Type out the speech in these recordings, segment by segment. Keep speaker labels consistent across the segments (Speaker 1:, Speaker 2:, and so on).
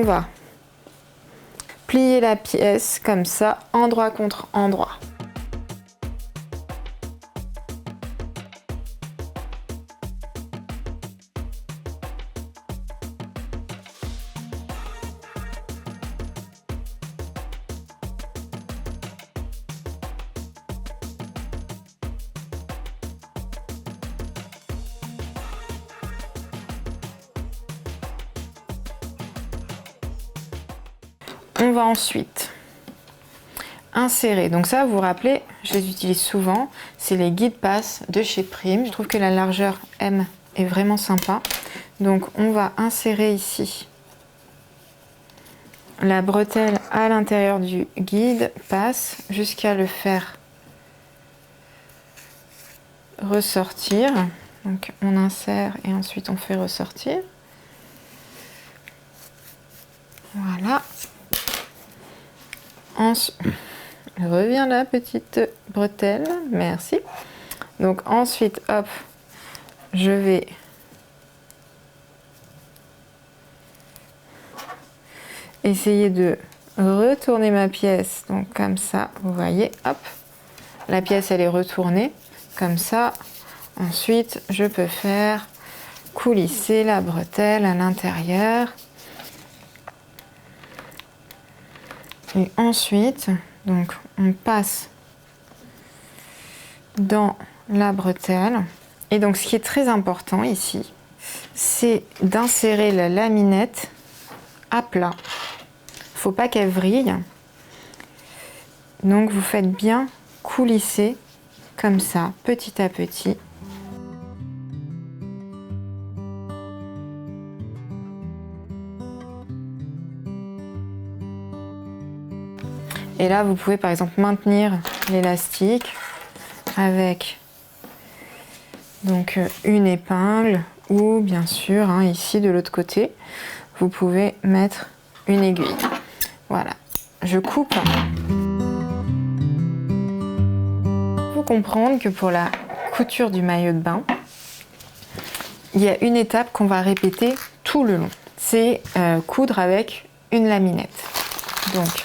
Speaker 1: va plier la pièce comme ça, endroit contre endroit. On va ensuite insérer, donc ça vous vous rappelez, je les utilise souvent, c'est les guides passe de chez Prime. Je trouve que la largeur M est vraiment sympa. Donc on va insérer ici la bretelle à l'intérieur du guide passe jusqu'à le faire ressortir. Donc on insère et ensuite on fait ressortir. Voilà. Revient la petite bretelle, merci. Donc ensuite, hop, je vais essayer de retourner ma pièce, donc comme ça, vous voyez, hop, la pièce elle est retournée, comme ça. Ensuite, je peux faire coulisser la bretelle à l'intérieur. Et ensuite, donc on passe dans la bretelle. Et donc ce qui est très important ici, c'est d'insérer la laminette à plat. Faut pas qu'elle vrille. Donc vous faites bien coulisser comme ça, petit à petit. Et là, vous pouvez par exemple maintenir l'élastique avec donc une épingle ou bien sûr, hein, ici de l'autre côté, vous pouvez mettre une aiguille. Voilà, je coupe. Il faut comprendre que pour la couture du maillot de bain, il y a une étape qu'on va répéter tout le long. C'est coudre avec une laminette. Donc,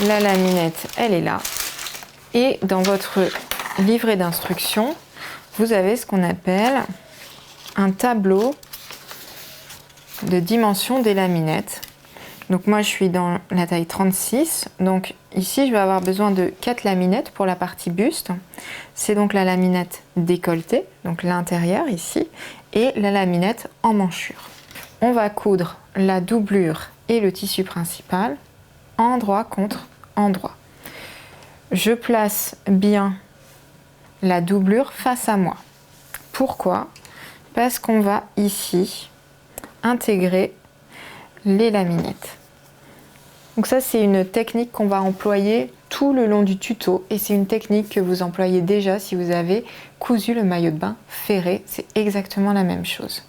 Speaker 1: la laminette, elle est là. Et dans votre livret d'instructions, vous avez ce qu'on appelle un tableau de dimension des laminettes. Donc moi, je suis dans la taille 36. Donc ici, je vais avoir besoin de 4 laminettes pour la partie buste. C'est donc la laminette décolletée, donc l'intérieur ici, et la laminette en manchure. On va coudre la doublure et le tissu principal endroit contre endroit. Je place bien la doublure face à moi. Pourquoi? Parce qu'on va ici intégrer les laminettes. Donc ça, c'est une technique qu'on va employer tout le long du tuto et c'est une technique que vous employez déjà si vous avez cousu le maillot de bain ferré. C'est exactement la même chose.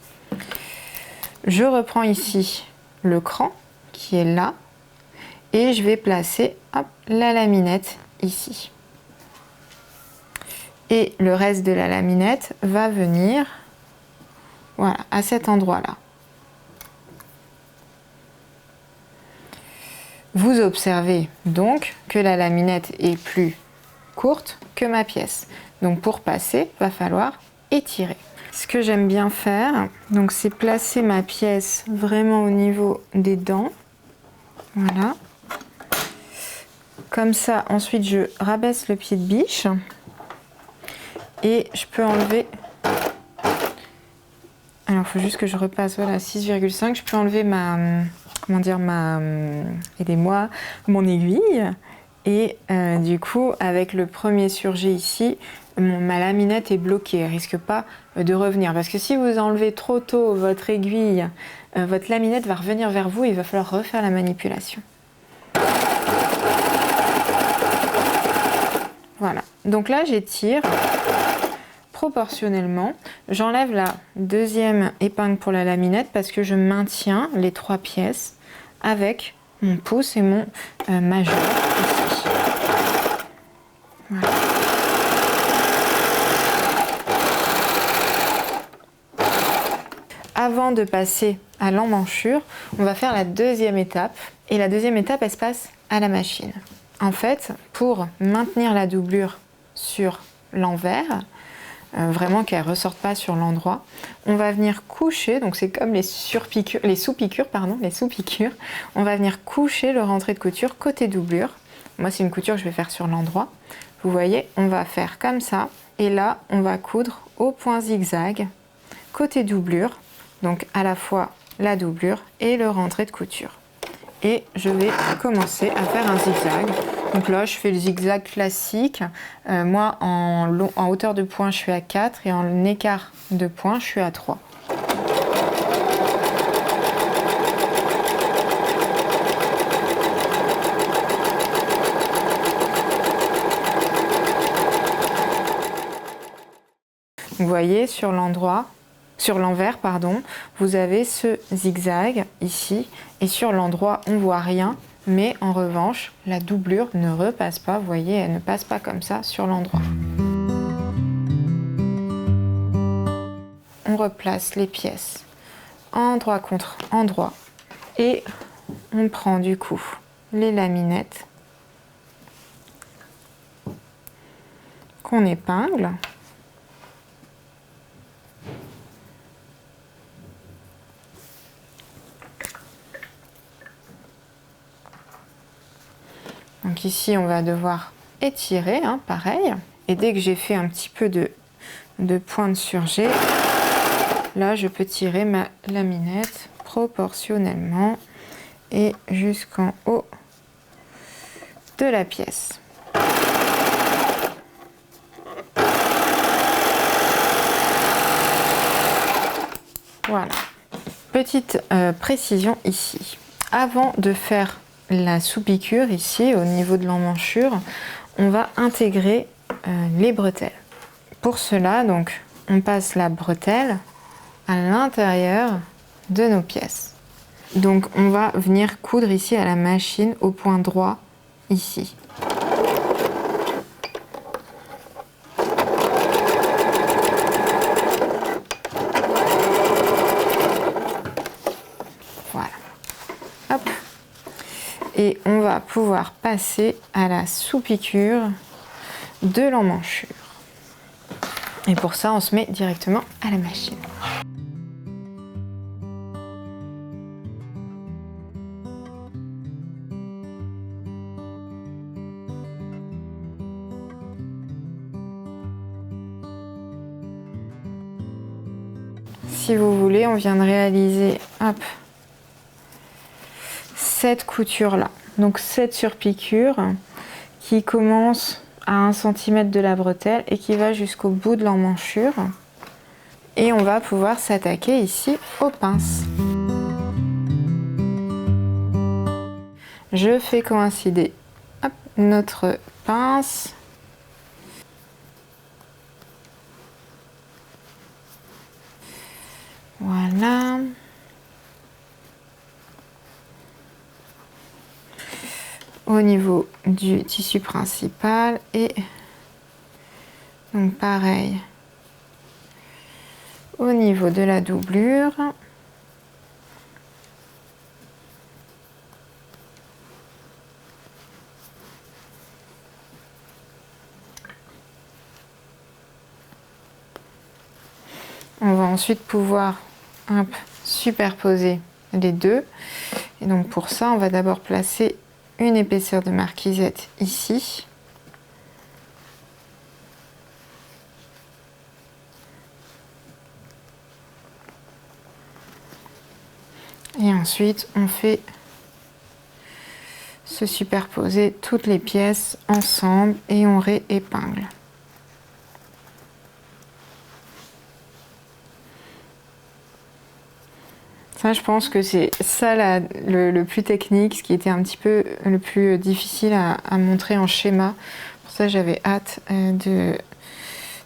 Speaker 1: Je reprends ici le cran qui est là et je vais placer hop, la laminette ici. Et le reste de la laminette va venir voilà, à cet endroit-là. Vous observez donc que la laminette est plus courte que ma pièce. Donc pour passer, il va falloir étirer. Ce que j'aime bien faire, donc c'est placer ma pièce vraiment au niveau des dents. Voilà. Comme ça, ensuite je rabaisse le pied de biche et je peux enlever. Alors il faut juste que je repasse, voilà, 6,5. Je peux enlever ma, comment dire, aidez-moi, mon aiguille. Et du coup, avec le premier surjet ici, ma laminette est bloquée, elle risque pas de revenir. Parce que si vous enlevez trop tôt votre aiguille, votre laminette va revenir vers vous et il va falloir refaire la manipulation. Voilà, donc là j'étire proportionnellement. J'enlève la deuxième épingle pour la laminette parce que je maintiens les 3 pièces avec mon pouce et mon majeur ici. Voilà. Avant de passer à l'emmanchure, on va faire la deuxième étape. Et la deuxième étape, elle se passe à la machine. En fait, pour maintenir la doublure sur l'envers, vraiment qu'elle ne ressorte pas sur l'endroit, on va venir coucher, donc c'est comme les sous-piqûres, on va venir coucher le rentré de couture côté doublure. Moi, c'est une couture que je vais faire sur l'endroit. Vous voyez, on va faire comme ça, et là, on va coudre au point zigzag côté doublure, donc à la fois la doublure et le rentré de couture. Et je vais commencer à faire un zigzag. Donc là, je fais le zigzag classique. Moi, en hauteur de point, je suis à 4 et en écart de point, je suis à 3. Vous voyez, sur l'envers, vous avez ce zigzag ici, et sur l'endroit, on voit rien, mais en revanche, la doublure ne repasse pas, vous voyez, elle ne passe pas comme ça sur l'endroit. On replace les pièces endroit contre endroit, et on prend du coup les laminettes qu'on épingle. Donc ici, on va devoir étirer, pareil. Et dès que j'ai fait un petit peu de pointe sur G, là, je peux tirer ma laminette proportionnellement et jusqu'en haut de la pièce. Voilà. Petite précision ici. Avant de faire la sous-piqûre ici au niveau de l'emmanchure, on va intégrer les bretelles. Pour cela, donc, on passe la bretelle à l'intérieur de nos pièces. Donc on va venir coudre ici à la machine au point droit ici. Voilà. Hop. Et on va pouvoir passer à la sous-piqûre de l'emmanchure. Et pour ça, on se met directement à la machine. Si vous voulez, on vient de réaliser cette couture là, donc cette surpiqûre qui commence à 1 cm de la bretelle et qui va jusqu'au bout de l'emmanchure, et on va pouvoir s'attaquer ici aux pinces. Je fais coïncider notre pince voilà. Au niveau du tissu principal, et donc pareil au niveau de la doublure. On va ensuite pouvoir superposer les deux, et donc pour ça on va d'abord placer une épaisseur de marquisette ici. Et ensuite on fait se superposer toutes les pièces ensemble et on réépingle. Ça, je pense que c'est ça le plus technique, ce qui était un petit peu le plus difficile à montrer en schéma. Pour ça, j'avais hâte de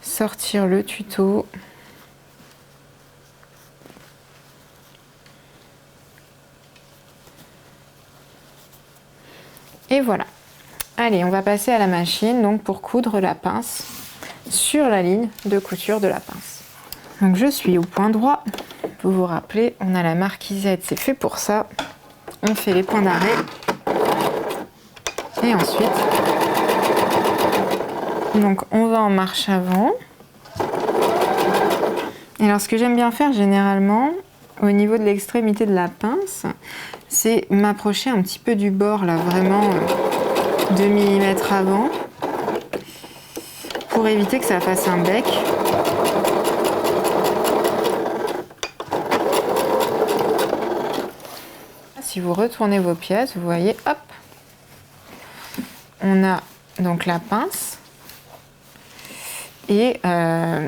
Speaker 1: sortir le tuto. Et voilà. Allez, on va passer à la machine donc pour coudre la pince sur la ligne de couture de la pince. Donc je suis au point droit Vous vous rappelez, on a la marquisette, c'est fait pour ça. On fait les points d'arrêt. Et ensuite, donc on va en marche avant. Et alors ce que j'aime bien faire généralement, au niveau de l'extrémité de la pince, c'est m'approcher un petit peu du bord, là, vraiment 2 mm avant, pour éviter que ça fasse un bec. Si vous retournez vos pièces, vous voyez, hop, on a donc la pince. Et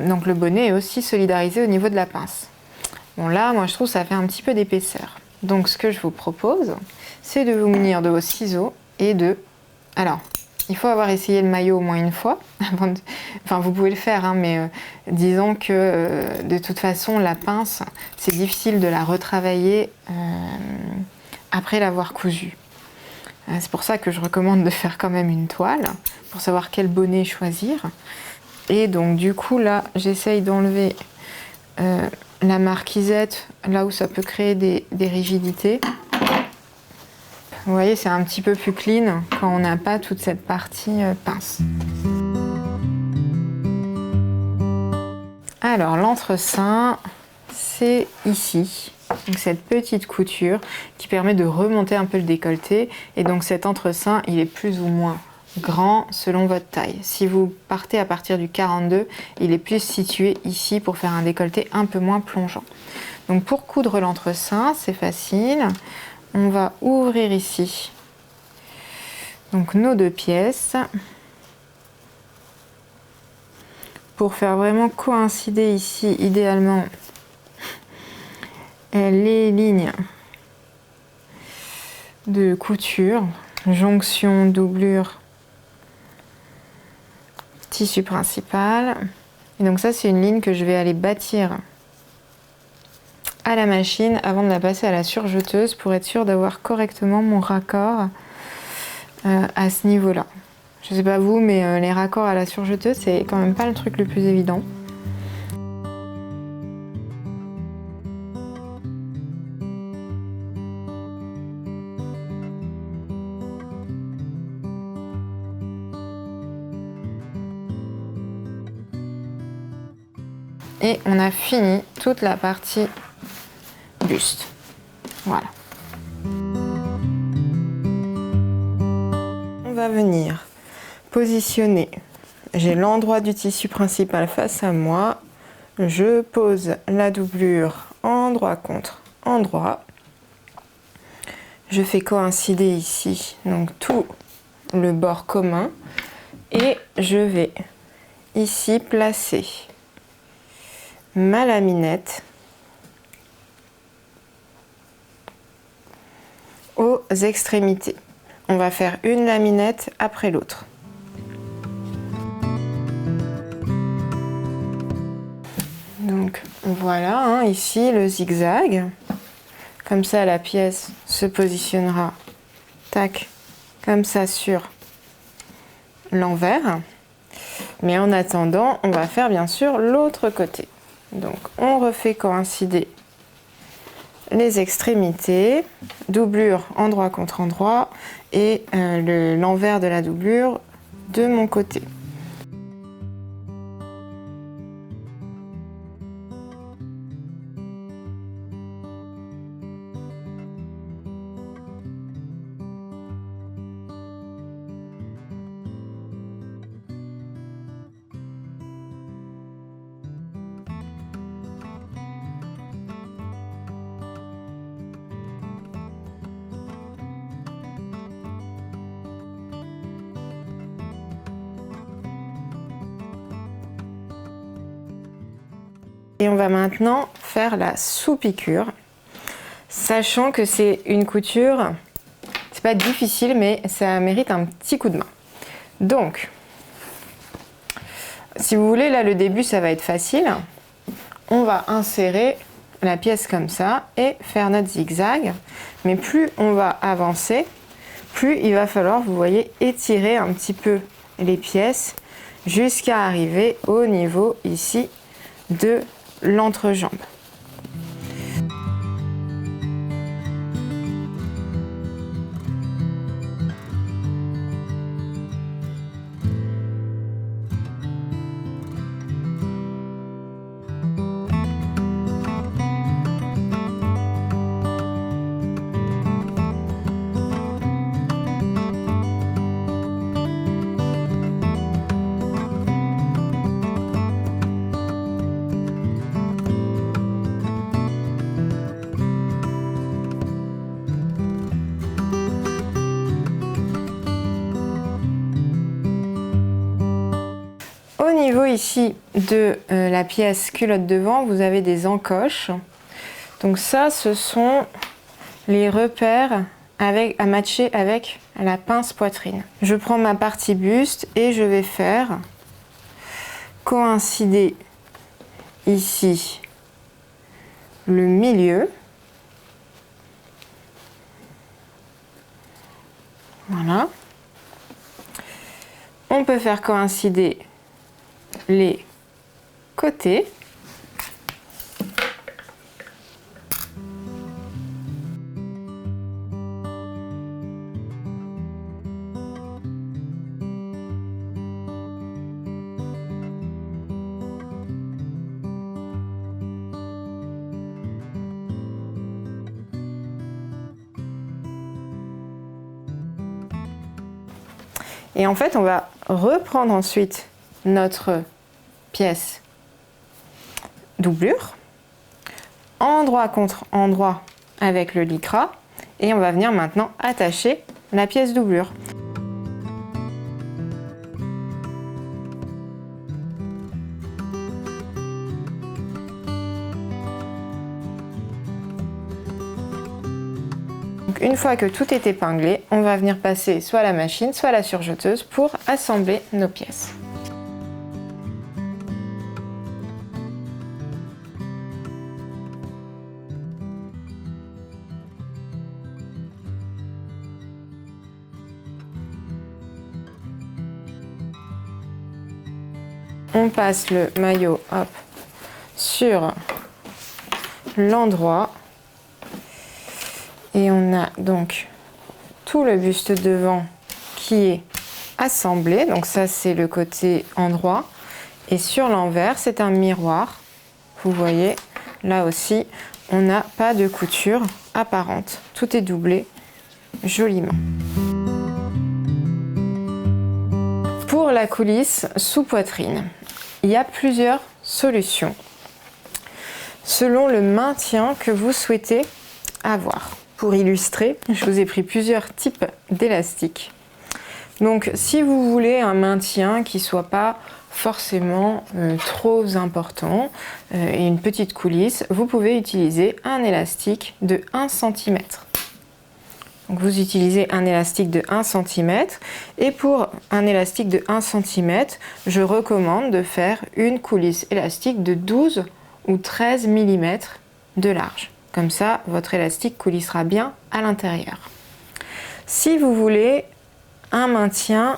Speaker 1: donc le bonnet est aussi solidarisé au niveau de la pince. Bon là, moi je trouve que ça fait un petit peu d'épaisseur. Donc ce que je vous propose, c'est de vous munir de vos ciseaux et de... Alors, il faut avoir essayé le maillot au moins une fois. Enfin, vous pouvez le faire, hein, mais disons que de toute façon, la pince, c'est difficile de la retravailler après l'avoir cousue. C'est pour ça que je recommande de faire quand même une toile, pour savoir quel bonnet choisir. Et donc du coup là, j'essaye d'enlever la marquisette là où ça peut créer des rigidités. Vous voyez, c'est un petit peu plus clean quand on n'a pas toute cette partie pince. Alors l'entrecin, c'est ici. Donc cette petite couture qui permet de remonter un peu le décolleté. Et donc cet entrecin, il est plus ou moins grand selon votre taille. Si vous partez à partir du 42, il est plus situé ici pour faire un décolleté un peu moins plongeant. Donc pour coudre l'entrecin, c'est facile. On va ouvrir ici donc nos 2 pièces pour faire vraiment coïncider ici idéalement les lignes de couture, jonction, doublure, tissu principal. Et donc ça, c'est une ligne que je vais aller bâtir à la machine avant de la passer à la surjeteuse pour être sûre d'avoir correctement mon raccord à ce niveau-là. Je sais pas vous, mais les raccords à la surjeteuse, c'est quand même pas le truc le plus évident. Et on a fini toute la partie buste. Voilà. On va venir positionner. J'ai l'endroit du tissu principal face à moi. Je pose la doublure endroit contre endroit. Je fais coïncider ici donc tout le bord commun. Et je vais ici placer ma laminette aux extrémités. On va faire une laminette après l'autre. Donc voilà, hein, ici le zigzag. Comme ça la pièce se positionnera, tac, comme ça sur l'envers. Mais en attendant, on va faire bien sûr l'autre côté. Donc on refait coïncider les extrémités, doublure endroit contre endroit et l'envers de la doublure de mon côté. Et on va maintenant faire la sous-piqûre, sachant que c'est une couture, c'est pas difficile, mais ça mérite un petit coup de main. Donc, si vous voulez, là le début ça va être facile. On va insérer la pièce comme ça et faire notre zigzag. Mais plus on va avancer, plus il va falloir, vous voyez, étirer un petit peu les pièces jusqu'à arriver au niveau ici de l'entrejambe. Au niveau ici de la pièce culotte devant, vous avez des encoches. Donc ça, ce sont les repères à matcher avec la pince poitrine. Je prends ma partie buste et je vais faire coïncider ici le milieu. Voilà. On peut faire coïncider les côtés. Et en fait, on va reprendre ensuite notre pièce doublure, endroit contre endroit avec le lycra, et on va venir maintenant attacher la pièce doublure. Une fois que tout est épinglé, on va venir passer soit à la machine, soit à la surjeteuse pour assembler nos pièces. On passe le maillot, hop, sur l'endroit. Et on a donc tout le buste devant qui est assemblé. Donc ça, c'est le côté endroit. Et sur l'envers, c'est un miroir. Vous voyez, là aussi, on n'a pas de couture apparente. Tout est doublé joliment. Pour la coulisse sous poitrine, il y a plusieurs solutions selon le maintien que vous souhaitez avoir. Pour illustrer, je vous ai pris plusieurs types d'élastiques. Donc si vous voulez un maintien qui ne soit pas forcément trop important et une petite coulisse, vous pouvez utiliser un élastique de 1 cm. Donc vous utilisez un élastique de 1 cm et pour un élastique de 1 cm, je recommande de faire une coulisse élastique de 12 ou 13 mm de large. Comme ça, votre élastique coulissera bien à l'intérieur. Si vous voulez un maintien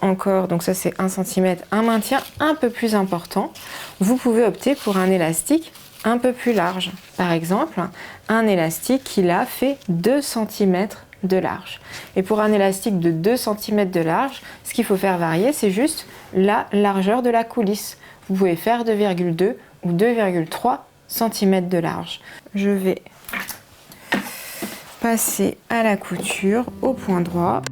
Speaker 1: encore, donc ça c'est 1 cm, un maintien un peu plus important, vous pouvez opter pour un élastique un peu plus large. Par exemple, un élastique qui là fait 2 cm de large. Et pour un élastique de 2 cm de large, ce qu'il faut faire varier, c'est juste la largeur de la coulisse. Vous pouvez faire 2,2 ou 2,3 cm de large. Je vais passer à la couture au point droit.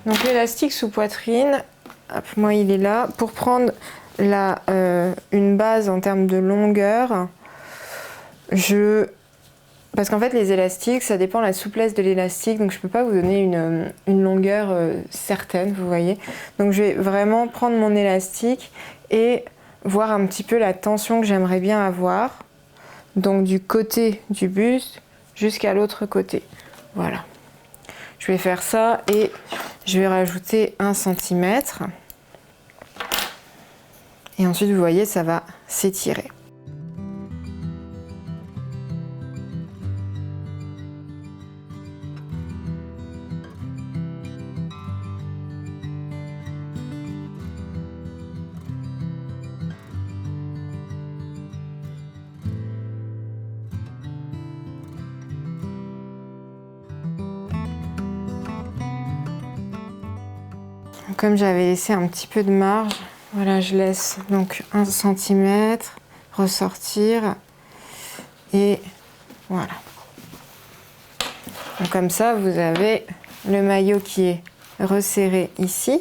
Speaker 1: Donc l'élastique sous poitrine, hop, moi il est là. Pour prendre une base en termes de longueur, parce qu'en fait les élastiques, ça dépend de la souplesse de l'élastique, donc je ne peux pas vous donner une longueur certaine, vous voyez. Donc je vais vraiment prendre mon élastique et voir un petit peu la tension que j'aimerais bien avoir, donc du côté du buste jusqu'à l'autre côté. Voilà. Je vais faire ça et je vais rajouter 1 cm. Et ensuite, vous voyez, ça va s'étirer. Comme j'avais laissé un petit peu de marge, voilà, je laisse donc 1 cm ressortir et voilà. Donc, comme ça, vous avez le maillot qui est resserré ici.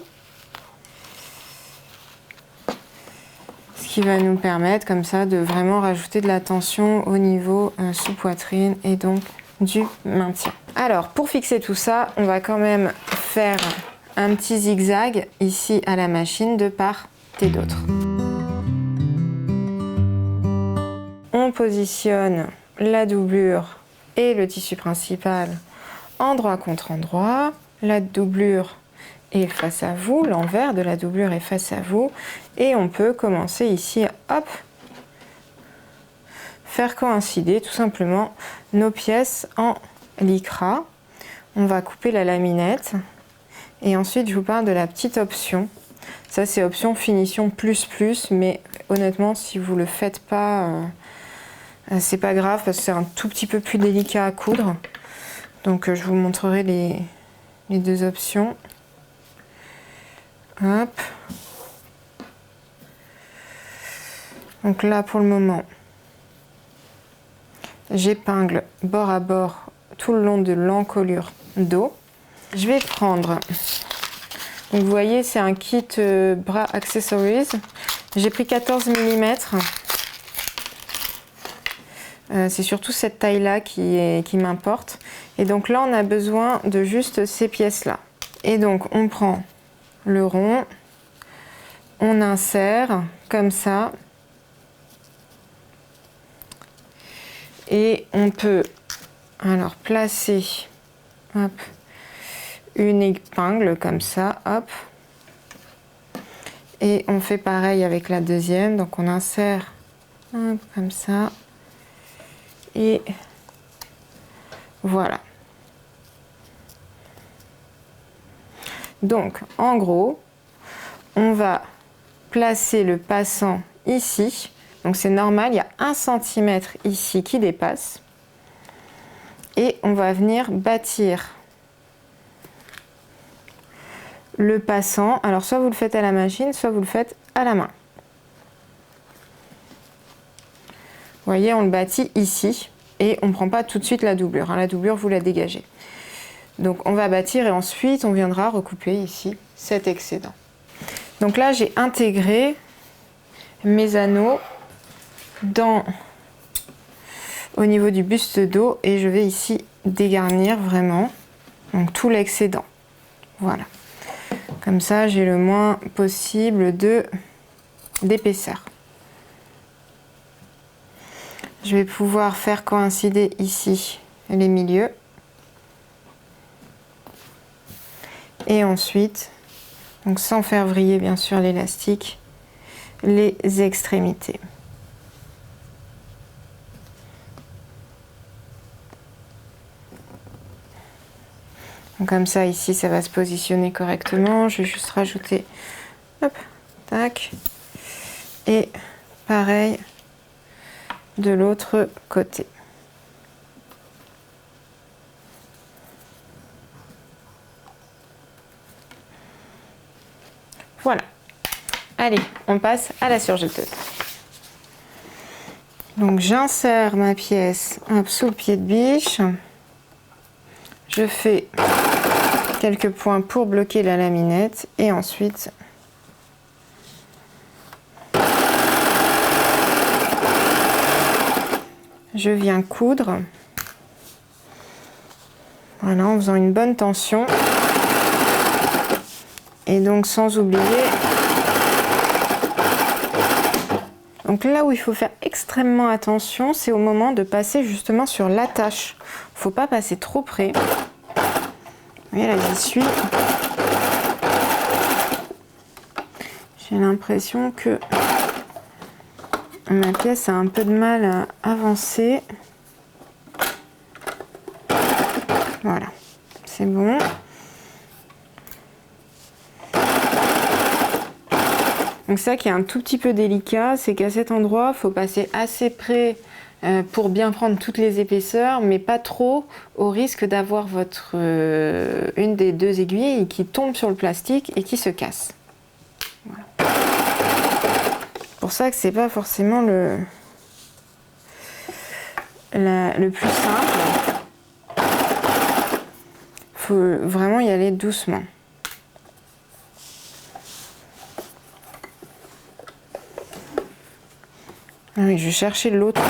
Speaker 1: Ce qui va nous permettre comme ça de vraiment rajouter de la tension au niveau sous-poitrine et donc du maintien. Alors, pour fixer tout ça, on va quand même faire un petit zigzag ici à la machine de part et d'autre. On positionne la doublure et le tissu principal endroit contre endroit. La doublure est face à vous, l'envers de la doublure est face à vous. Et on peut commencer ici, hop, faire coïncider tout simplement nos pièces en lycra. On va couper la laminette. Et ensuite, je vous parle de la petite option. Ça, c'est option finition plus plus, mais honnêtement, si vous le faites pas, c'est pas grave parce que c'est un tout petit peu plus délicat à coudre. Donc, je vous montrerai les deux options. Hop. Donc là, pour le moment, j'épingle bord à bord tout le long de l'encolure dos. Je vais prendre, donc vous voyez, c'est un kit bras accessories. J'ai pris 14 mm. C'est surtout cette taille-là qui m'importe. Et donc là, on a besoin de juste ces pièces-là. Et donc, on prend le rond, on insère comme ça. Et on peut alors placer, hop, une épingle comme ça, hop. Et on fait pareil avec la deuxième. Donc on insère, hop, comme ça. Et voilà. Donc en gros, on va placer le passant ici. Donc c'est normal, il y a 1 cm ici qui dépasse. Et on va venir bâtir le passant. Alors soit vous le faites à la machine, soit vous le faites à la main. Vous voyez, on le bâtit ici et on ne prend pas tout de suite la doublure. La doublure, vous la dégagez. Donc on va bâtir et ensuite on viendra recouper ici cet excédent. Donc là, j'ai intégré mes anneaux au niveau du buste dos et je vais ici dégarnir vraiment donc tout l'excédent. Voilà. Comme ça, j'ai le moins possible d'épaisseur. Je vais pouvoir faire coïncider ici les milieux. Et ensuite, donc sans faire vriller bien sûr l'élastique, les extrémités. Donc comme ça, ici, ça va se positionner correctement. Je vais juste rajouter, hop, tac. Et pareil de l'autre côté. Voilà. Allez, on passe à la surjeteuse. Donc j'insère ma pièce sous le pied de biche. Je fais quelques points pour bloquer la laminette et ensuite je viens coudre. Voilà, en faisant une bonne tension. Et donc sans oublier. Donc là où il faut faire extrêmement attention, c'est au moment de passer justement sur l'attache. Il ne faut pas passer trop près. Vous voyez, là j'y suis. J'ai l'impression que ma pièce a un peu de mal à avancer. Voilà, c'est bon. Donc ça qui est un tout petit peu délicat, c'est qu'à cet endroit, il faut passer assez près pour bien prendre toutes les épaisseurs, mais pas trop au risque d'avoir une des deux aiguilles qui tombe sur le plastique et qui se casse. Voilà. Pour ça que c'est pas forcément le plus simple. faut vraiment y aller doucement. Ah oui, je vais chercher l'autre.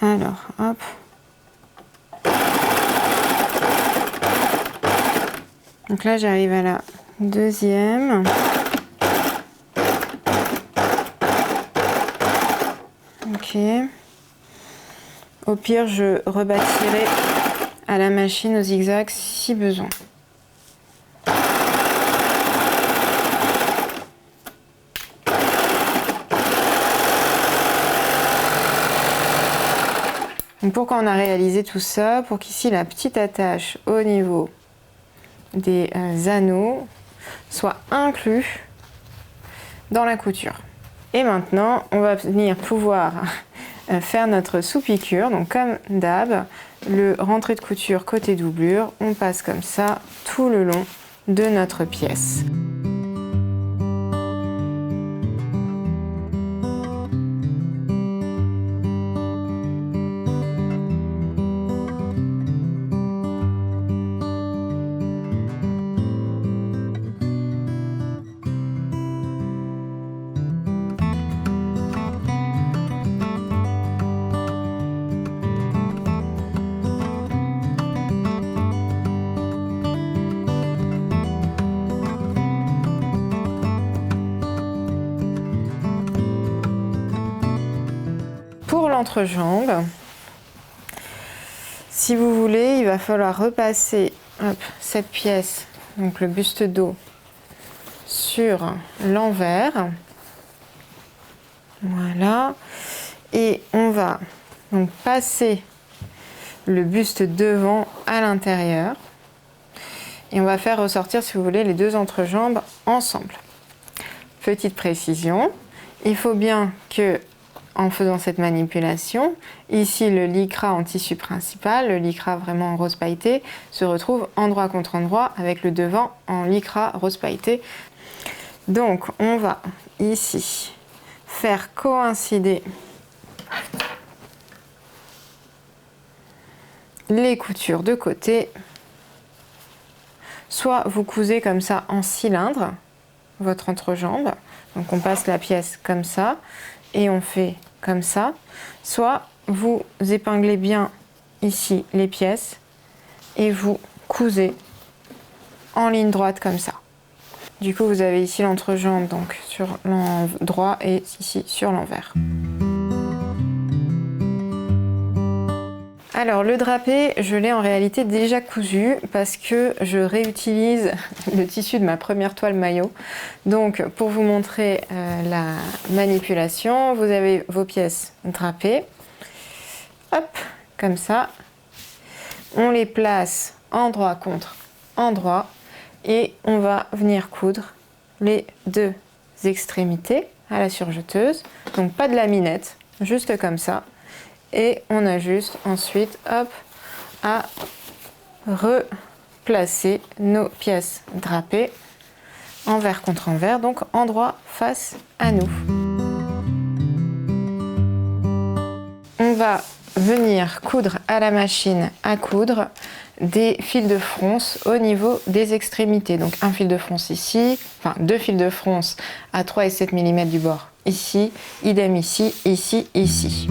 Speaker 1: Alors, hop. Donc là, j'arrive à la deuxième. Ok. Au pire, je rebâtirai à la machine au zigzag si besoin. Donc pourquoi on a réalisé tout ça? Pour qu'ici la petite attache au niveau des anneaux soit inclus dans la couture. Et maintenant, on va venir pouvoir faire notre sous-piqûre. Donc comme d'hab, le rentrée de couture côté doublure, on passe comme ça tout le long de notre pièce. Pour l'entrejambe, si vous voulez, il va falloir repasser cette pièce, donc le buste dos, sur l'envers. Voilà. Et on va donc passer le buste devant à l'intérieur. Et on va faire ressortir, si vous voulez, les deux entrejambes ensemble. Petite précision, il faut bien que, en faisant cette manipulation, ici le lycra en tissu principal, le lycra vraiment en rose pailleté, se retrouve endroit contre endroit avec le devant en lycra rose pailleté. Donc on va ici faire coïncider les coutures de côté. Soit vous cousez comme ça en cylindre votre entrejambe, donc on passe la pièce comme ça et on fait comme ça, soit vous épinglez bien ici les pièces et vous cousez en ligne droite comme ça. Du coup vous avez ici l'entrejambe donc sur l'endroit et ici sur l'envers. Alors le drapé, je l'ai en réalité déjà cousu parce que je réutilise le tissu de ma première toile maillot. Donc pour vous montrer la manipulation, vous avez vos pièces drapées. Hop, comme ça. On les place endroit contre endroit et on va venir coudre les deux extrémités à la surjeteuse. Donc pas de laminette, juste comme ça. Et on a juste ensuite hop, à replacer nos pièces drapées envers contre envers, donc endroit face à nous. On va venir coudre à la machine à coudre des fils de fronce au niveau des extrémités. Donc un fil de fronce ici, enfin deux fils de fronce à 3 et 7 mm du bord ici, idem ici, ici, ici.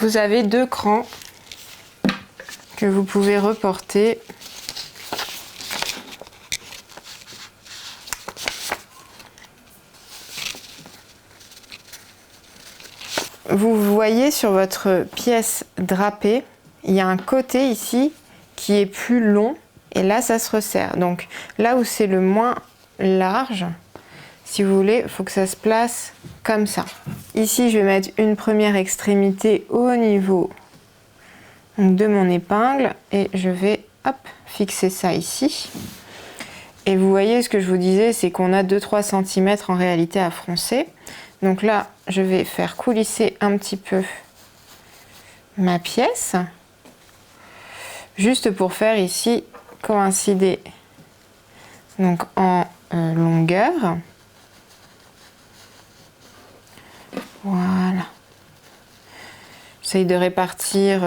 Speaker 1: Vous avez deux crans que vous pouvez reporter. Vous voyez sur votre pièce drapée, il y a un côté ici qui est plus long et là ça se resserre. Donc là où c'est le moins large, si vous voulez, il faut que ça se place comme ça. Ici, je vais mettre une première extrémité au niveau de mon épingle et je vais hop, fixer ça ici. Et vous voyez, ce que je vous disais, c'est qu'on a 2-3 cm en réalité à froncer. Donc là, je vais faire coulisser un petit peu ma pièce, juste pour faire ici coïncider donc en longueur. Voilà. J'essaye de répartir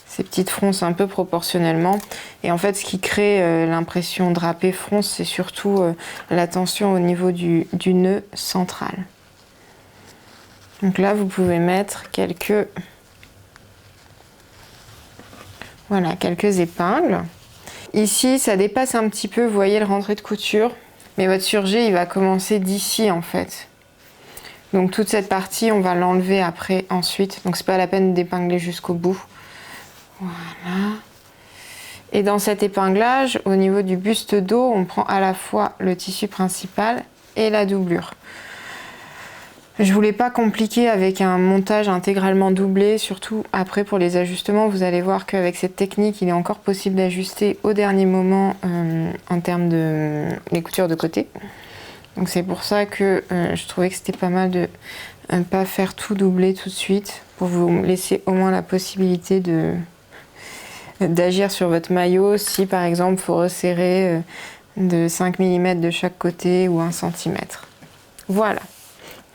Speaker 1: ces petites fronces un peu proportionnellement. Et en fait, ce qui crée l'impression drapé fronce, c'est surtout la tension au niveau du nœud central. Donc là, vous pouvez mettre quelques épingles. Ici, ça dépasse un petit peu, vous voyez le rentré de couture, mais votre surjet, il va commencer d'ici en fait. Donc toute cette partie, on va l'enlever après, ensuite. Donc c'est pas la peine d'épingler jusqu'au bout. Voilà. Et dans cet épinglage, au niveau du buste dos, on prend à la fois le tissu principal et la doublure. Je voulais pas compliquer avec un montage intégralement doublé, surtout après pour les ajustements. Vous allez voir qu'avec cette technique, il est encore possible d'ajuster au dernier moment en termes de les coutures de côté. Donc c'est pour ça que je trouvais que c'était pas mal de ne pas faire tout doubler tout de suite, pour vous laisser au moins la possibilité d'agir sur votre maillot si par exemple il faut resserrer de 5 mm de chaque côté ou 1 cm. Voilà.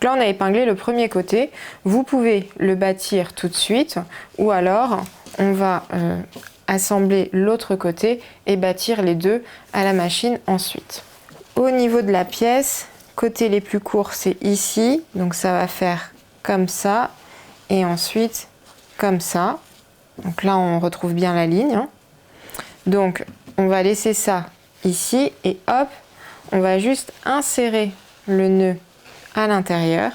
Speaker 1: Là, on a épinglé le premier côté. Vous pouvez le bâtir tout de suite ou alors on va assembler l'autre côté et bâtir les deux à la machine ensuite. Au niveau de la pièce, côté les plus courts, c'est ici. Donc ça va faire comme ça et ensuite comme ça. Donc là, on retrouve bien la ligne. Donc on va laisser ça ici et hop, on va juste insérer le nœud à l'intérieur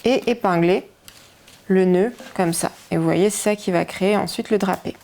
Speaker 1: et épingler le nœud comme ça. Et vous voyez, c'est ça qui va créer ensuite le drapé.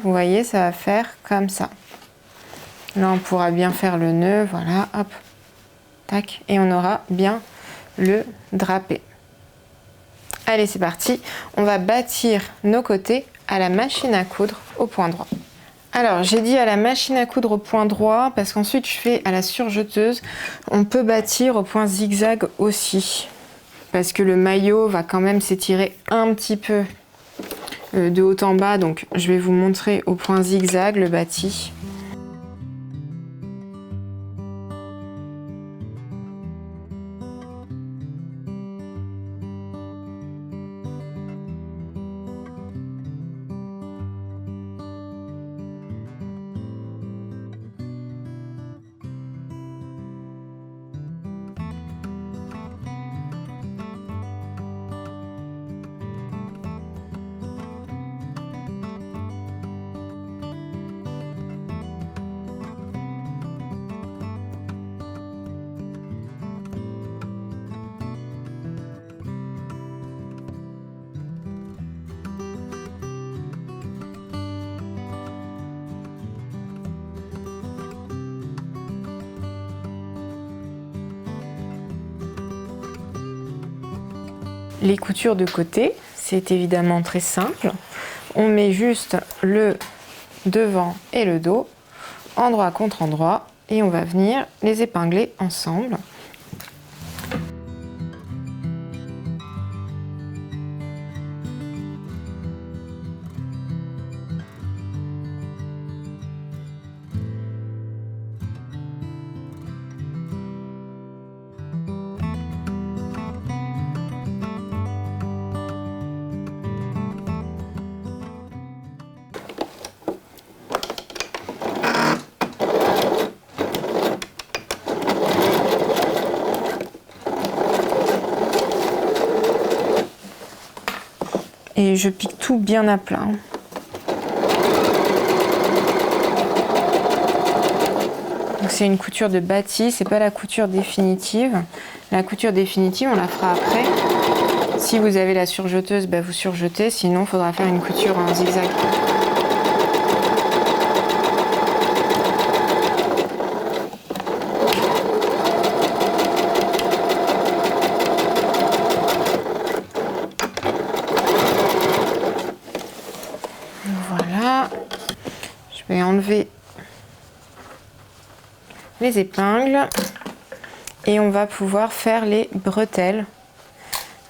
Speaker 1: Vous voyez, ça va faire comme ça. Là, on pourra bien faire le nœud, voilà, hop, tac, et on aura bien le drapé. Allez, c'est parti. On va bâtir nos côtés à la machine à coudre au point droit. Alors, j'ai dit à la machine à coudre au point droit parce qu'ensuite, je fais à la surjeteuse. On peut bâtir au point zigzag aussi parce que le maillot va quand même s'étirer un petit peu de haut en bas, donc je vais vous montrer au point zigzag le bâti. Les coutures de côté, c'est évidemment très simple. On met juste le devant et le dos, endroit contre endroit, et on va venir les épingler ensemble. Et je pique tout bien à plat. C'est une couture de bâti, c'est pas la couture définitive. La couture définitive, on la fera après. Si vous avez la surjeteuse, bah, vous surjetez, sinon il faudra faire une couture en zigzag. Voilà, je vais enlever les épingles et on va pouvoir faire les bretelles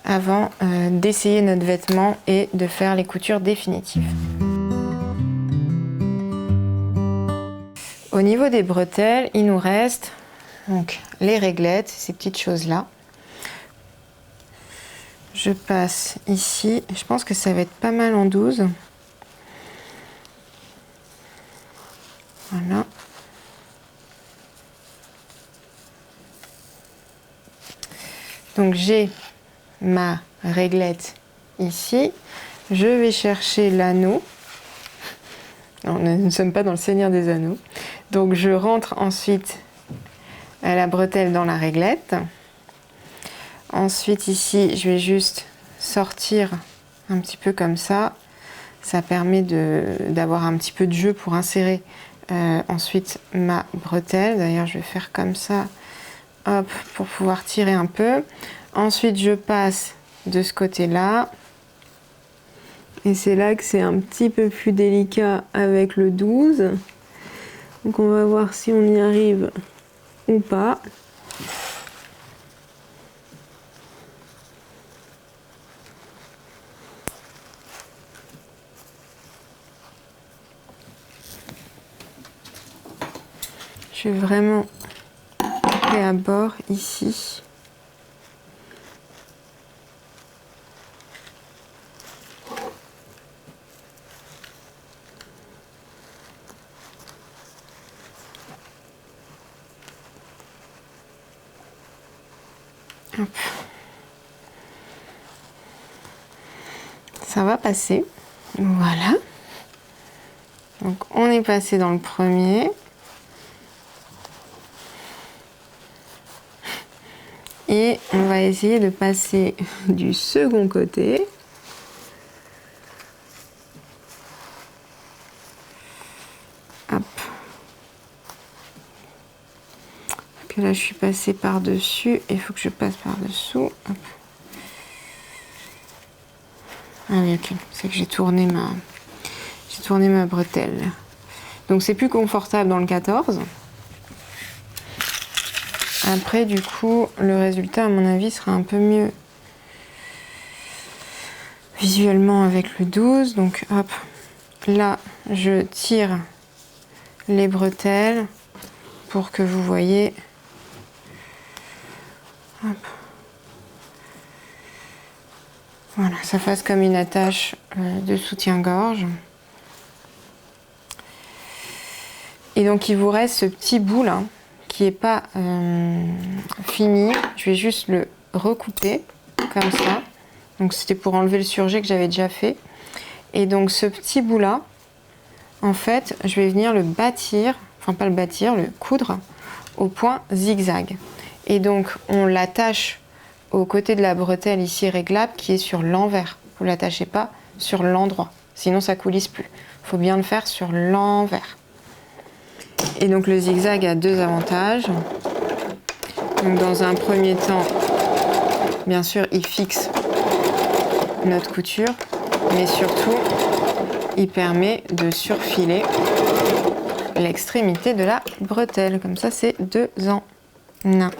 Speaker 1: avant d'essayer notre vêtement et de faire les coutures définitives. Au niveau des bretelles, il nous reste donc les réglettes, ces petites choses-là. Je passe ici, je pense que ça va être pas mal en 12. Voilà. Donc j'ai ma réglette ici. Je vais chercher l'anneau. Nous ne sommes pas dans le Seigneur des Anneaux. Donc je rentre ensuite la bretelle dans la réglette. Ensuite ici, je vais juste sortir un petit peu comme ça. Ça permet d'avoir un petit peu de jeu pour insérer ensuite ma bretelle. D'ailleurs, je vais faire comme ça, hop, pour pouvoir tirer un peu. Ensuite, je passe de ce côté-là. Et c'est là que c'est un petit peu plus délicat avec le 12. Donc on va voir si on y arrive ou pas. Je vais vraiment aller à bord ici. Hop. Ça va passer. Voilà. Donc on est passé dans le premier. Et on va essayer de passer du second côté. Hop. Que là je suis passée par-dessus et il faut que je passe par-dessous. Ah oui, ok. C'est que j'ai tourné ma bretelle. Donc c'est plus confortable dans le 14. Après, du coup, le résultat, à mon avis, sera un peu mieux visuellement avec le 12. Donc, hop, là, je tire les bretelles pour que vous voyez. Hop. Voilà, ça fasse comme une attache de soutien-gorge. Et donc, il vous reste ce petit bout là qui n'est pas fini. Je vais juste le recouper comme ça. Donc c'était pour enlever le surjet que j'avais déjà fait. Et donc ce petit bout là, en fait, je vais venir le bâtir, enfin pas le bâtir, le coudre au point zigzag. Et donc on l'attache au côté de la bretelle ici réglable qui est sur l'envers. Vous ne l'attachez pas sur l'endroit, sinon ça coulisse plus. Il faut bien le faire sur l'envers. Et donc le zigzag a deux avantages. Donc dans un premier temps, bien sûr, il fixe notre couture, mais surtout, il permet de surfiler l'extrémité de la bretelle. Comme ça, c'est 2 en 1.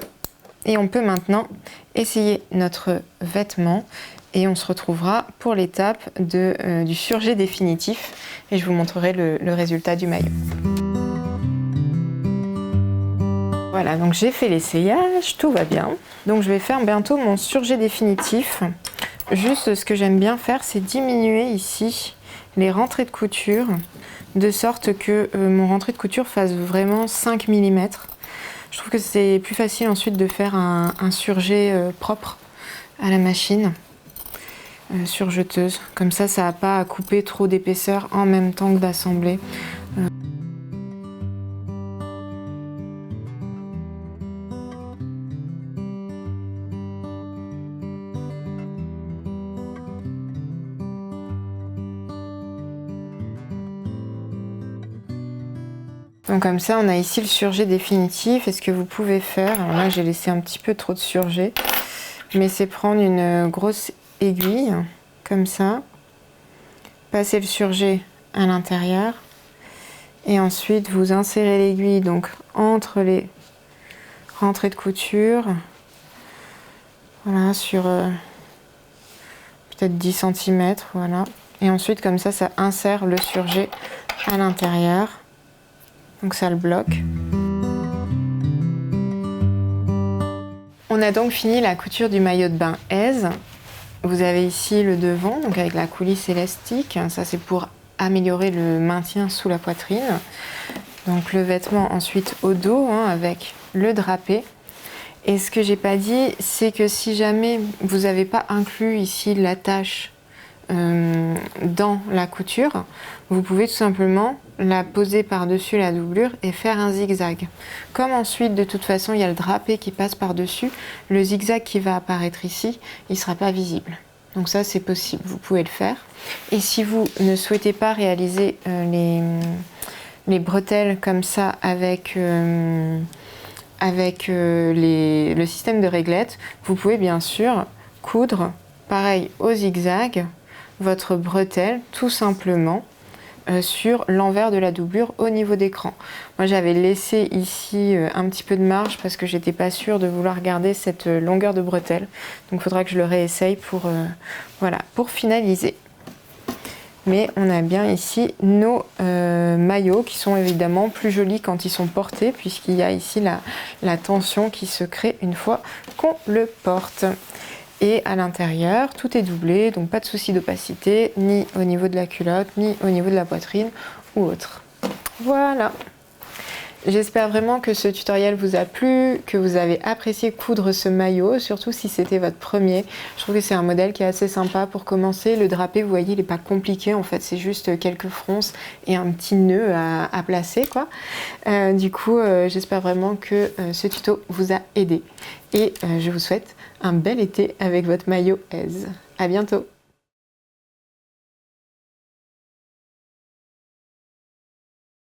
Speaker 1: Et on peut maintenant essayer notre vêtement et on se retrouvera pour l'étape du surjet définitif et je vous montrerai le résultat du maillot. Voilà, donc j'ai fait l'essayage, tout va bien. Donc je vais faire bientôt mon surjet définitif. Juste ce que j'aime bien faire, c'est diminuer ici les rentrées de couture, de sorte que mon rentrée de couture fasse vraiment 5 mm. Je trouve que c'est plus facile ensuite de faire un surjet propre à la machine, surjeteuse. Comme ça n'a pas à couper trop d'épaisseur en même temps que d'assembler. Donc comme ça, on a ici le surjet définitif. Et ce que vous pouvez faire, alors là j'ai laissé un petit peu trop de surjet, mais c'est prendre une grosse aiguille, comme ça, passer le surjet à l'intérieur, et ensuite vous insérez l'aiguille donc entre les rentrées de couture, voilà, sur peut-être 10 cm, voilà. Et ensuite comme ça insère le surjet à l'intérieur. Donc ça le bloque. On a donc fini la couture du maillot de bain Aise. Vous avez ici le devant, donc avec la coulisse élastique. Ça c'est pour améliorer le maintien sous la poitrine. Donc le vêtement ensuite au dos, hein, avec le drapé. Et ce que j'ai pas dit, c'est que si jamais vous n'avez pas inclus ici l'attache dans la couture, vous pouvez tout simplement la poser par-dessus la doublure et faire un zigzag. Comme ensuite, de toute façon, il y a le drapé qui passe par-dessus, le zigzag qui va apparaître ici, il ne sera pas visible. Donc ça, c'est possible, vous pouvez le faire. Et si vous ne souhaitez pas réaliser les bretelles comme ça avec le système de réglette, vous pouvez bien sûr coudre, pareil au zigzag, votre bretelle tout simplement sur l'envers de la doublure au niveau d'écran. Moi j'avais laissé ici un petit peu de marge parce que j'étais pas sûre de vouloir garder cette longueur de bretelle, donc il faudra que je le réessaye pour, voilà, pour finaliser. Mais on a bien ici nos maillots qui sont évidemment plus jolis quand ils sont portés, puisqu'il y a ici la tension qui se crée une fois qu'on le porte. Et à l'intérieur, tout est doublé, donc pas de souci d'opacité, ni au niveau de la culotte, ni au niveau de la poitrine ou autre. Voilà. J'espère vraiment que ce tutoriel vous a plu, que vous avez apprécié coudre ce maillot, surtout si c'était votre premier. Je trouve que c'est un modèle qui est assez sympa pour commencer. Le drapé, vous voyez, il n'est pas compliqué, en fait, c'est juste quelques fronces et un petit nœud à placer, quoi. Du coup, j'espère vraiment que ce tuto vous a aidé. Et je vous souhaite un bel été avec votre maillot Aise. À bientôt!